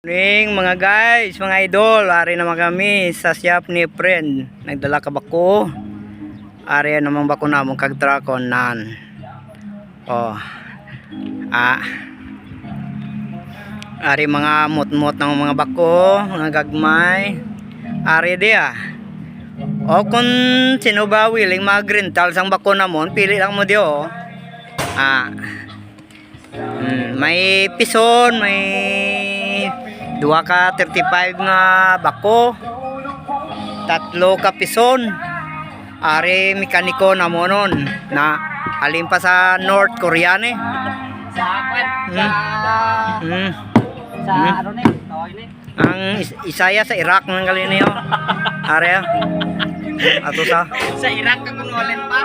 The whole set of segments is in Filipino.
Morning mga guys, mga idol. Ari naman kami sa shop ni friend. Nagdala ka bako. Ari naman bako namon kag dragon nan. Oh. Ari mga mut-mut ng mga bako, mga gagmay. Ari di O kung sino ba willing mag-rental sang bako namon, pili lang mo di may pison, may 2 ka 35 nga bako, 3 ka pison. Ari mekaniko na mo nun na alin pa sa North Korea ni sa ano ni ang isaya sa Iraq ng galin niyo. Ari ato sa Iraq ka kung walin pa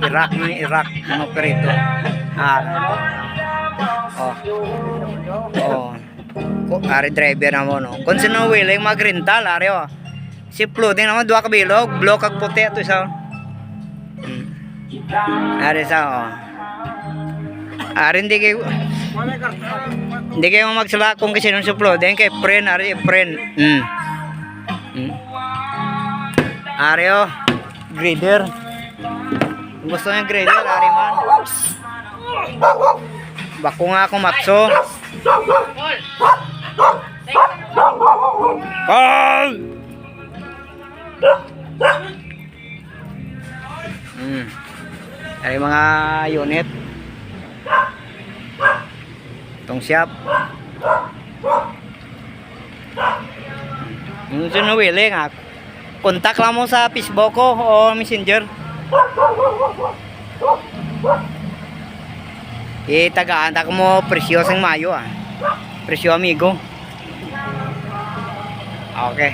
Iraq ni Iraq ng operito. Ari driver na mo no. Kung sino willing mag-rental, ari si floating naman 2 ka bilog, blue kag puti ato isa. Ari sa Ari hindi kayo magsala kung kasi nung si floating kay friend, ari friend. Ari grader. Gusto niya grader, ari man. Bako nga ako matso. Call! Ay mga unit. Itong shop. Yung sinuwili nga. Kontak lang mo sa Facebook ko o Messenger. Tagaan ta ko mo presyo sang mayo presyo amigo. Okay.